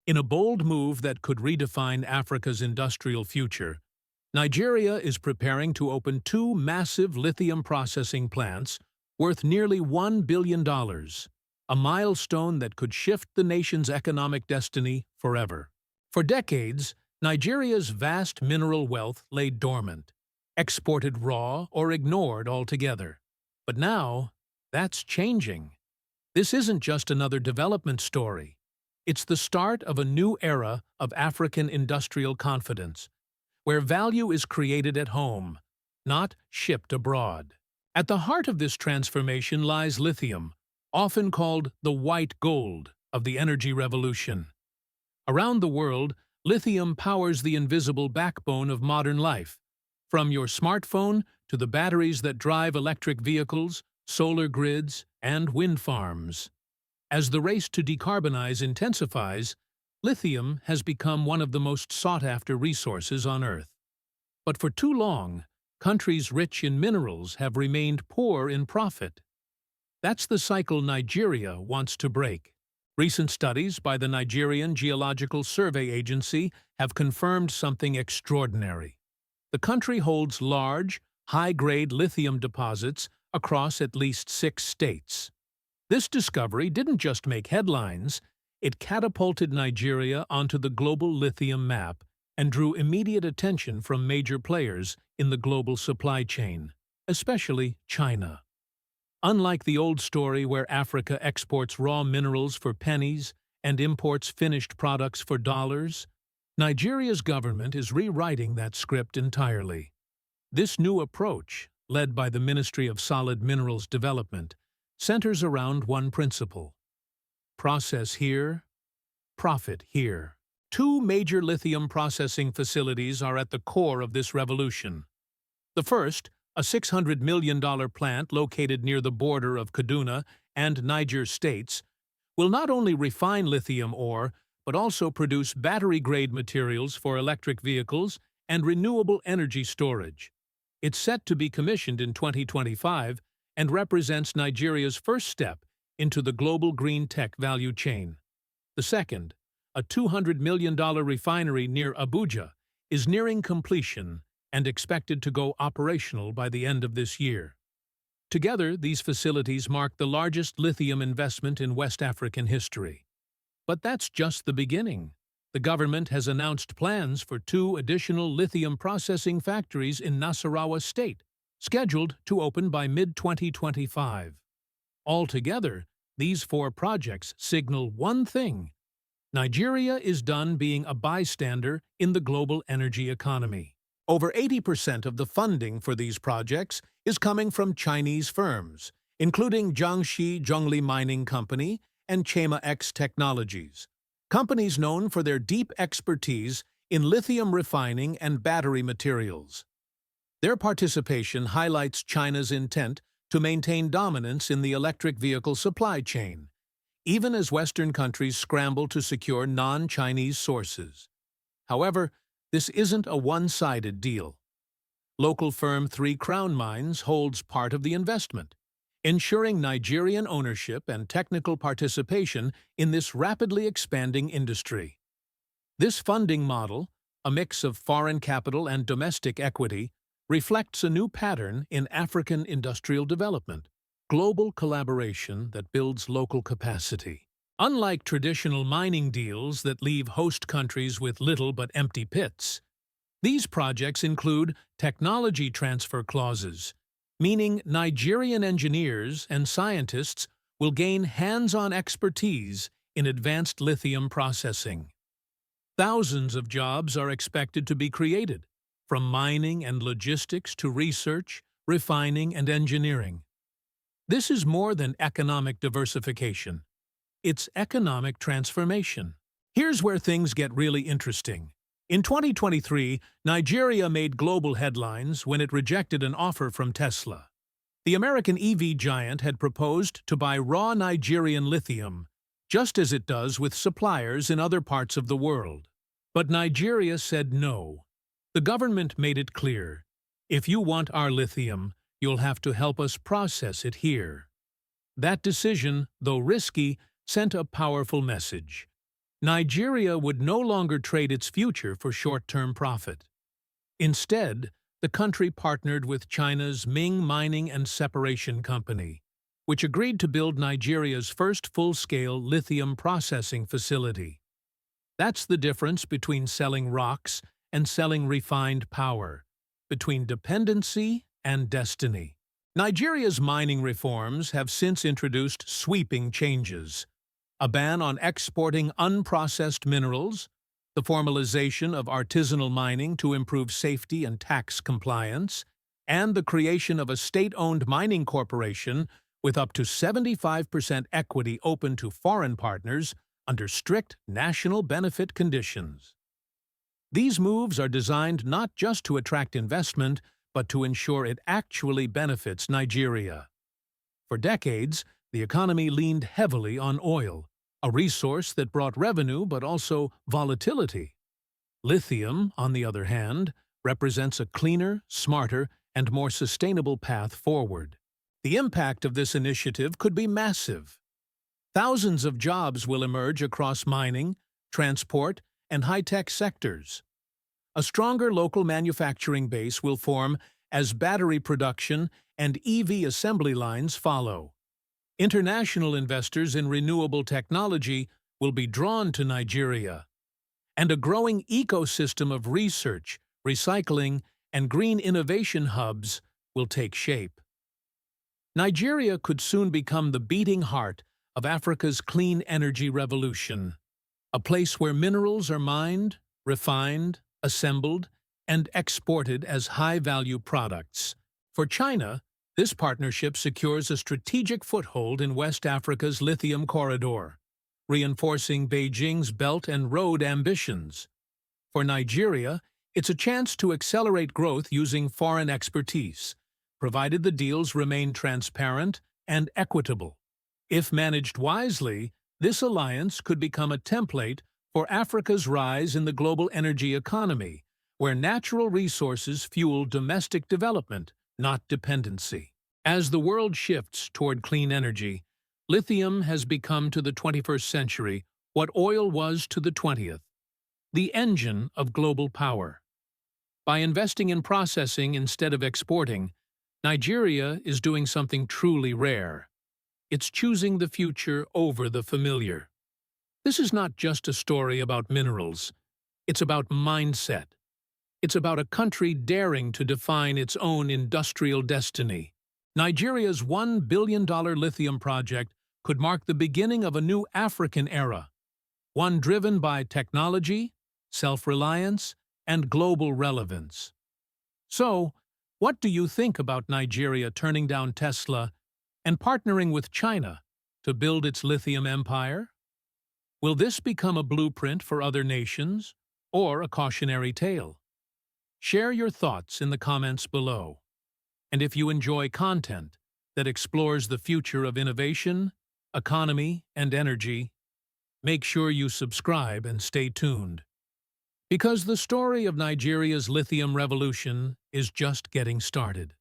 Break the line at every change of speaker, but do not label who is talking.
In a bold move that could redefine Africa's industrial future, Nigeria is preparing to open two massive lithium processing plants worth nearly $1 billion, a milestone that could shift the nation's economic destiny forever. For decades, Nigeria's vast mineral wealth lay dormant, exported raw or ignored altogether. But now, that's changing. This isn't just another development story. It's the start of a new era of African industrial confidence, where value is created at home, not shipped abroad. At the heart of this transformation lies lithium, often called the white gold of the energy revolution. Around the world, lithium powers the invisible backbone of modern life, from your smartphone to the batteries that drive electric vehicles, solar grids, and wind farms. As the race to decarbonize intensifies, lithium has become one of the most sought-after resources on Earth. But for too long, countries rich in minerals have remained poor in profit. That's the cycle Nigeria wants to break. Recent studies by the Nigerian Geological Survey Agency have confirmed something extraordinary. The country holds large, high-grade lithium deposits across at least 6 states. This discovery didn't just make headlines, it catapulted Nigeria onto the global lithium map and drew immediate attention from major players in the global supply chain, especially China. Unlike the old story where Africa exports raw minerals for pennies and imports finished products for dollars, Nigeria's government is rewriting that script entirely. This new approach, led by the Ministry of Solid Minerals Development, centers around one principle: process here, profit here. Two major lithium processing facilities are at the core of this revolution. The first, a $600 million plant located near the border of Kaduna and Niger states, will not only refine lithium ore, but also produce battery-grade materials for electric vehicles and renewable energy storage. It's set to be commissioned in 2025 and represents Nigeria's first step into the global green tech value chain. The second, a $200 million refinery near Abuja, is nearing completion and expected to go operational by the end of this year. Together, these facilities mark the largest lithium investment in West African history. But that's just the beginning. The government has announced plans for 2 additional lithium processing factories in Nasarawa State, scheduled to open by mid-2025. Altogether, these 4 projects signal one thing: Nigeria is done being a bystander in the global energy economy. Over 80% of the funding for these projects is coming from Chinese firms, including Jiangxi Zhongli Mining Company and ChemaX Technologies, companies known for their deep expertise in lithium refining and battery materials. Their participation highlights China's intent to maintain dominance in the electric vehicle supply chain, even as Western countries scramble to secure non-Chinese sources. However, this isn't a one-sided deal. Local firm 3 Crown Mines holds part of the investment, ensuring Nigerian ownership and technical participation in this rapidly expanding industry. This funding model, a mix of foreign capital and domestic equity, reflects a new pattern in African industrial development: global collaboration that builds local capacity. Unlike traditional mining deals that leave host countries with little but empty pits, these projects include technology transfer clauses, meaning Nigerian engineers and scientists will gain hands-on expertise in advanced lithium processing. Thousands of jobs are expected to be created, from mining and logistics to research, refining, and engineering. This is more than economic diversification. It's economic transformation. Here's where things get really interesting. In 2023, Nigeria made global headlines when it rejected an offer from Tesla. The American EV giant had proposed to buy raw Nigerian lithium, just as it does with suppliers in other parts of the world. But Nigeria said no. The government made it clear: if you want our lithium, you'll have to help us process it here. That decision, though risky, sent a powerful message. Nigeria would no longer trade its future for short-term profit. Instead, the country partnered with China's Ming Mining and Separation Company, which agreed to build Nigeria's first full-scale lithium processing facility. That's the difference between selling rocks and selling refined power, between dependency and destiny. Nigeria's mining reforms have since introduced sweeping changes: a ban on exporting unprocessed minerals, the formalization of artisanal mining to improve safety and tax compliance, and the creation of a state-owned mining corporation with up to 75% equity open to foreign partners under strict national benefit conditions. These moves are designed not just to attract investment, but to ensure it actually benefits Nigeria. For decades, the economy leaned heavily on oil, a resource that brought revenue but also volatility. Lithium, on the other hand, represents a cleaner, smarter, and more sustainable path forward. The impact of this initiative could be massive. Thousands of jobs will emerge across mining, transport, and high-tech sectors. A stronger local manufacturing base will form as battery production and EV assembly lines follow. International investors in renewable technology will be drawn to Nigeria, and a growing ecosystem of research, recycling, and green innovation hubs will take shape. Nigeria could soon become the beating heart of Africa's clean energy revolution, a place where minerals are mined, refined, assembled, and exported as high-value products. For China, this partnership secures a strategic foothold in West Africa's lithium corridor, reinforcing Beijing's Belt and Road ambitions. For Nigeria, it's a chance to accelerate growth using foreign expertise, provided the deals remain transparent and equitable. If managed wisely, this alliance could become a template for Africa's rise in the global energy economy, where natural resources fuel domestic development, not dependency. As the world shifts toward clean energy, lithium has become to the 21st century what oil was to the 20th, the engine of global power. By investing in processing instead of exporting, Nigeria is doing something truly rare. It's choosing the future over the familiar. This is not just a story about minerals. It's about mindset. It's about a country daring to define its own industrial destiny. Nigeria's $1 billion lithium project could mark the beginning of a new African era, one driven by technology, self-reliance, and global relevance. So, what do you think about Nigeria turning down Tesla and partnering with China to build its lithium empire? Will this become a blueprint for other nations, or a cautionary tale? Share your thoughts in the comments below. And if you enjoy content that explores the future of innovation, economy, and energy, make sure you subscribe and stay tuned. Because the story of Nigeria's lithium revolution is just getting started.